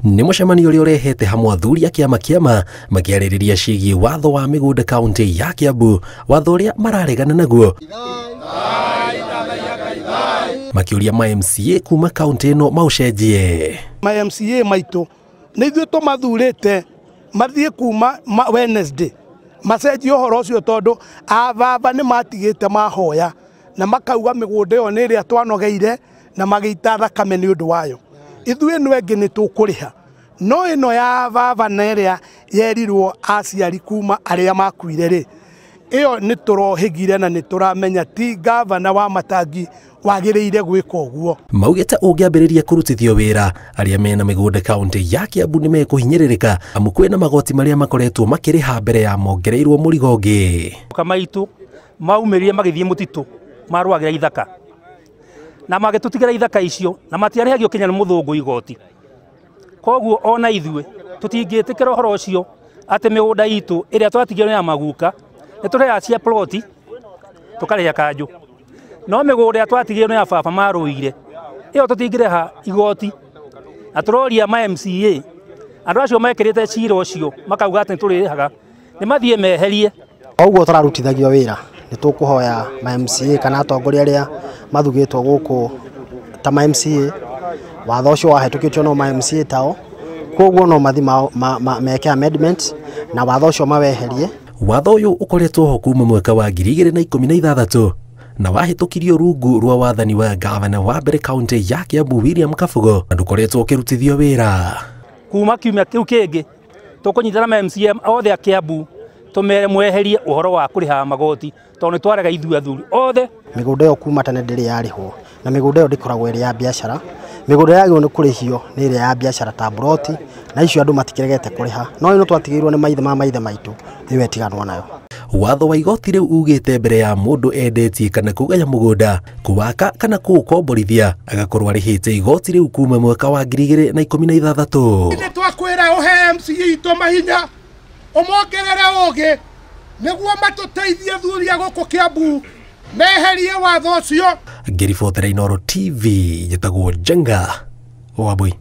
Nĩ mũcemanio ũrĩa ũrehete hamwe athuri a kĩama makĩarĩrĩria ciĩgiĩ watho wa mĩgũnda kaunti ya Kiambu, watho ũrĩa mararegana naguo, makĩũria ma MCA kuma kaunti ĩno maũcenjie. Ma MCA maitũ nĩ ithuĩ tũmathurĩte mathiĩ kuma Wednesday macenjie ũhoro ũcio, tondũ ababa nĩ matigĩte mahoya na makauga mĩgũnda ĩyo nĩ ĩrĩa twanogeire na magĩita thakame nĩ ũndũ wayo. Ithuĩ ĩno ĩngĩ nĩ tũkũrĩha, no ĩno ya baba na ĩrĩa yerirwo aciari kuma arĩa makuire rĩ, ĩyo nĩ tũrohĩgire na nĩ tũramenya ti gavana wa Matangi wagĩrĩire gwĩka ũguo. Maugĩte ũngĩambĩrĩria kũrutithio wĩra, arĩa mena mĩgũnda kaunti ya Kiambu nĩ mekũhinyĩrĩrĩka amu kwĩna magoti marĩa makoretwo makĩrĩha mbere ya mongereirwo mũrigo ũngĩ. Kamaitu maumĩrire magĩthiĩ mũtitũ marũagĩra ithaka na magĩtũtigĩra ithaka icio na matiarĩhagio Kenya nĩ mũthũngũ igoti. Koguo ona ithuĩ tũtingĩtĩkĩra ũhoro ũcio atĩ mĩgũnda itũ ĩrĩa twatigĩrwo ya maguka nĩ tũrĩha cia ploti tũkarĩha kanjũ, no mĩgũnda ya twatigĩrwo ya baba marũire ĩyo tũtingĩrĩha igoti. Na tũroria ma MCA andũ acio mekĩrĩte cira ũcio makauga atĩ tũrĩrĩhaga nĩ mathiĩ meherie. Oguo tũrarutithagio wĩra nĩ tũkũhoya ma MCA kana atongoria arĩa mathugĩtwo gũkũ ta ma MCA, watho ũcio wahetũkĩtio no ma MCA tao, koguo no mathi meke amendment na watho ũcio maweherie. Watho ũyũ ũkoretwo ho kuma mwaka wa 2016 na wahĩtũkirio rungu rwa wathani wa gavana wa mbere kaunti ya Kiambu William Kabugo, na ndũkoretwo ũkĩrutithio wĩra. Kuma kiumia kĩu kĩngĩ tũkũnyitana ma MCA othe a Kiambu tũmere mweherie ũhoro wa kũrĩha magoti, tondũ twarega ithuĩ athuri othe. Mĩgũnda ĩyo kuma tene ndĩrĩ yarĩhwo na mĩgũnda ĩyo ndĩkoragwo ĩrĩ ya biacara. Mĩgũnda yagĩrĩirwo nĩ kũrĩhio nĩ ĩrĩa ya biacara ta buroti, na icio andũ matikĩregete kũrĩha, no ĩno twatigĩirwo nĩ maithe maitũ nĩwe tiganwo nayo. Watho wa igoti rĩu ugĩte mbere ya mũndũ endetie kana kũgaya mũgũnda, kũwaka kana kũũkomborithia agakorwo arĩhĩte igoti rĩu kuma mwaka wa 2016. Nĩ twakwĩra ũhe MCA itũ mahinya ũmongerere ũgĩ nĩguo matũteithie athuri a gũkũ Kiambu meherie watho ũcio. Ngĩribotera Inooro TV, njĩtagwo Njenga Wambui.